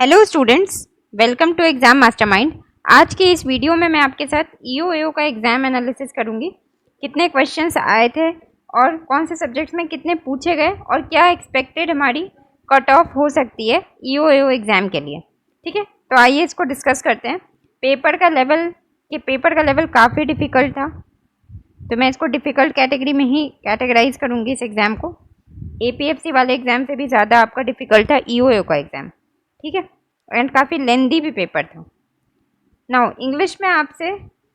Hello students, welcome to Exam Mastermind. आज के इस वीडियो में मैं आपके साथ ईओएओ का एग्जाम एनालिसिस करूंगी। कितने क्वेश्चंस आए थे और कौन से सब्जेक्ट्स में कितने पूछे गए और क्या एक्सपेक्टेड हमारी कट ऑफ हो सकती है ईओएओ एग्जाम के लिए। ठीक है, तो आइए इसको डिस्कस करते हैं। पेपर का लेवल काफ़ी डिफ़िकल्ट था, तो मैं इसको डिफ़िकल्ट कैटेगरी में ही कैटेगराइज करूँगी इस एग्ज़ाम को। एपीएफसी वाले एग्ज़ाम से भी ज़्यादा आपका डिफ़िकल्ट था ईओएओ का एग्ज़ाम। ठीक है, एंड काफ़ी लेंदी भी पेपर था। नाउ इंग्लिश में आपसे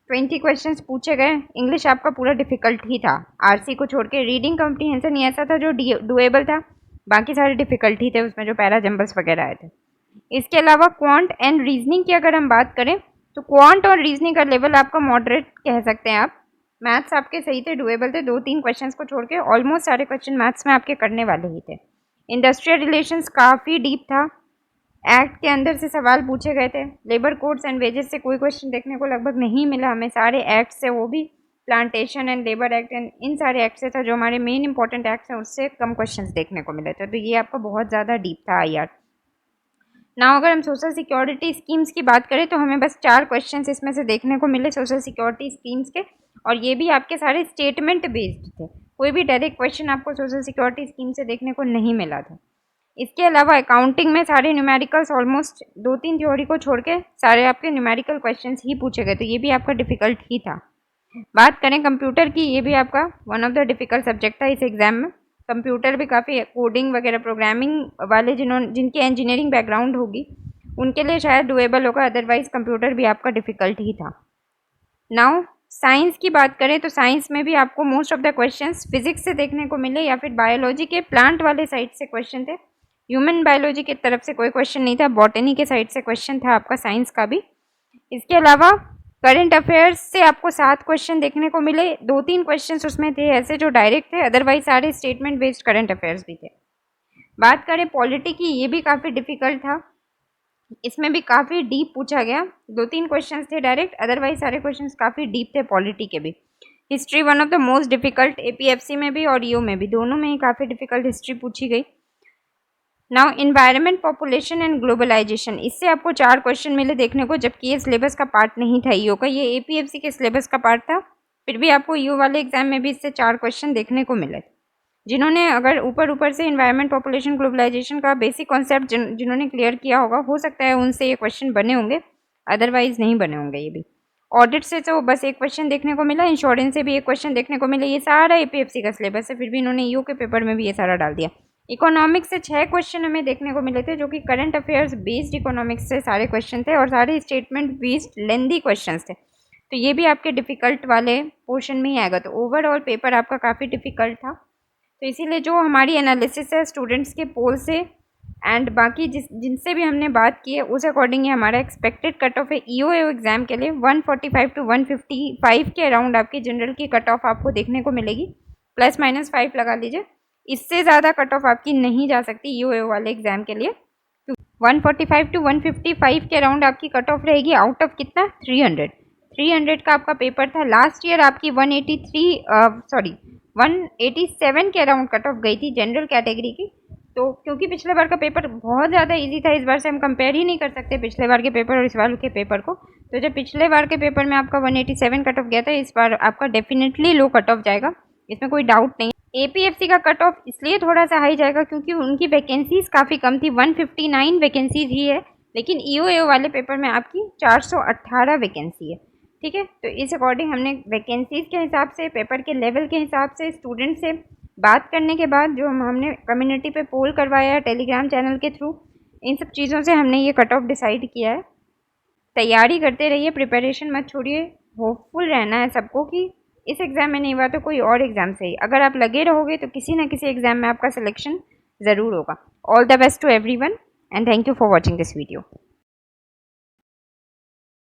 20 क्वेश्चंस पूछे गए। इंग्लिश आपका पूरा डिफ़िकल्ट ही था, आरसी को छोड़ के। रीडिंग कॉम्प्रीहेंशन ही ऐसा था जो डुएबल था, बाकी सारे डिफ़िकल्ट ही थे उसमें, जो पैरा जंबल्स वगैरह आए थे। इसके अलावा क्वांट एंड रीजनिंग की अगर हम बात करें तो क्वांट और रीजनिंग का लेवल आपका मॉडरेट कह सकते हैं आप। मैथ्स आपके सही थे, डुएबल थे, 2-3 क्वेश्चंस को छोड़ के ऑलमोस्ट सारे क्वेश्चन मैथ्स में आपके करने वाले ही थे। इंडस्ट्रियल रिलेशंस काफ़ी डीप था, एक्ट के अंदर से सवाल पूछे गए थे। लेबर कोड्स एंड वेजेस से कोई क्वेश्चन देखने को लगभग नहीं मिला हमें, सारे एक्ट से, वो भी plantation and labour act and in सारे एक्ट से था, जो हमारे मेन इंपॉर्टेंट एक्ट्स हैं उससे कम क्वेश्चंस देखने को मिले थे। तो ये आपका बहुत ज़्यादा डीप था आईआर। ना अगर हम सोशल सिक्योरिटी स्कीम्स की बात करें तो हमें बस 4 क्वेश्चंस इसमें से देखने को मिले सोशल सिक्योरिटी स्कीम्स के, और ये भी आपके सारे स्टेटमेंट बेस्ड थे। कोई भी डायरेक्ट क्वेश्चन आपको सोशल सिक्योरिटी स्कीम से देखने को नहीं मिला था। इसके अलावा अकाउंटिंग में सारे न्यूमेरिकल्स, ऑलमोस्ट 2-3 थ्योरी को छोड़ के सारे आपके न्यूमेरिकल क्वेश्चंस ही पूछे गए, तो ये भी आपका डिफ़िकल्ट ही था। बात करें कंप्यूटर की, ये भी आपका one of the difficult subject था इस एग्ज़ाम में। कंप्यूटर भी काफ़ी कोडिंग वगैरह, प्रोग्रामिंग वाले जिनकी इंजीनियरिंग बैकग्राउंड होगी उनके लिए शायद डुएबल होगा, अदरवाइज कंप्यूटर भी आपका डिफ़िकल्ट ही था। नाउ साइंस की बात करें तो साइंस में भी आपको most of the questions physics से देखने को मिले, या फिर बायोलॉजी के प्लांट वाले साइड से क्वेश्चन थे। ह्यूमन बायोलॉजी की तरफ से कोई क्वेश्चन नहीं था, बॉटनी के साइड से क्वेश्चन था आपका साइंस का भी। इसके अलावा करंट अफेयर्स से आपको 7 क्वेश्चन देखने को मिले, 2-3 क्वेश्चन उसमें थे ऐसे जो डायरेक्ट थे, अदरवाइज सारे स्टेटमेंट बेस्ड करंट अफेयर्स भी थे। बात करें पॉलिटी की, ये भी काफ़ी डिफिकल्ट था, इसमें भी काफ़ी डीप पूछा गया। 2-3 क्वेश्चंस थे डायरेक्ट, अदरवाइज सारे क्वेश्चंस काफ़ी डीप थे पॉलिटी के भी। History one of the most difficult, APFC में भी और ईओ में भी, दोनों में ही काफ़ी डिफिकल्ट हिस्ट्री पूछी गई। Now environment, population and globalisation, इससे आपको 4 क्वेश्चन मिले देखने को, जबकि ये सिलेबस का पार्ट नहीं था ईओ का, ये एपीएफसी के सिलेबस का पार्ट था। फिर भी आपको ईओ वाले एग्जाम में भी इससे 4 क्वेश्चन देखने को मिले। जिन्होंने अगर ऊपर से इन्वायरमेंट, पॉपुलेशन, ग्लोबलाइजेशन का बेसिक कॉन्सेप्ट जिन्होंने क्लियर किया होगा, हो सकता है उनसे ये क्वेश्चन बने होंगे, अदरवाइज नहीं बने होंगे ये भी। ऑडिट से तो बस एक क्वेश्चन देखने को मिला, इंश्योरेंस से भी एक क्वेश्चन देखने को मिला, ये सारा एपीएफसी का सिलेबस है, फिर भी इन्होंने ईओ के पेपर में भी ये सारा डाल दिया। इकोनॉमिक्स से 6 क्वेश्चन हमें देखने को मिले थे, जो कि करंट अफेयर्स बेस्ड इकोनॉमिक्स से सारे क्वेश्चन थे, और सारे स्टेटमेंट बेस्ड लेंदी क्वेश्चन थे, तो ये भी आपके डिफ़िकल्ट वाले पोर्शन में ही आएगा। तो ओवरऑल पेपर आपका काफ़ी डिफ़िकल्ट था। तो इसीलिए जो हमारी एनालिसिस है स्टूडेंट्स के पोल से एंड बाकी जिनसे भी हमने बात की है, उस अकॉर्डिंग ही हमारा एक्सपेक्टेड कट ऑफ है ईओएओ एग्जाम के लिए 145 to 155 के अराउंड आपकी जनरल की कट ऑफ आपको देखने को मिलेगी, ±5 लगा लीजिए। इससे ज़्यादा कट ऑफ आपकी नहीं जा सकती ईओएओ वाले एग्जाम के लिए। 145 to 155 के अराउंड आपकी कट ऑफ रहेगी, आउट ऑफ कितना, 300 का आपका पेपर था। लास्ट ईयर आपकी 187 के अराउंड कट ऑफ गई थी जनरल कैटेगरी की। तो क्योंकि पिछले बार का पेपर बहुत ज़्यादा इजी था, इस बार से हम कंपेयर ही नहीं कर सकते पिछले बार के पेपर और इस बार के पेपर को। तो जब पिछले बार के पेपर में आपका 187 कट ऑफ गया था, इस बार आपका डेफिनेटली लो कट ऑफ जाएगा, इसमें कोई डाउट नहीं। एपीएफसी का कट ऑफ इसलिए थोड़ा सा हाई जाएगा क्योंकि उनकी वैकेंसीज काफ़ी कम थी, 159 वैकेंसीज ही है, लेकिन ईओएओ वाले पेपर में आपकी 418 वैकेंसी है। ठीक है, तो इस अकॉर्डिंग हमने वैकेंसीज के हिसाब से, पेपर के लेवल के हिसाब से, स्टूडेंट से बात करने के बाद जो हमने कम्युनिटी पे पोल करवाया है टेलीग्राम चैनल के थ्रू, इन सब चीज़ों से हमने ये कट ऑफ डिसाइड किया है। तैयारी करते रहिए, प्रिपरेशन मत छोड़िए, होपफुल रहना है सबको कि इस एग्ज़ाम में नहीं हुआ तो कोई और एग्ज़ाम से ही अगर आप लगे रहोगे तो किसी ना किसी एग्ज़ाम में आपका सिलेक्शन ज़रूर होगा। All the best to everyone and thank you for watching this video.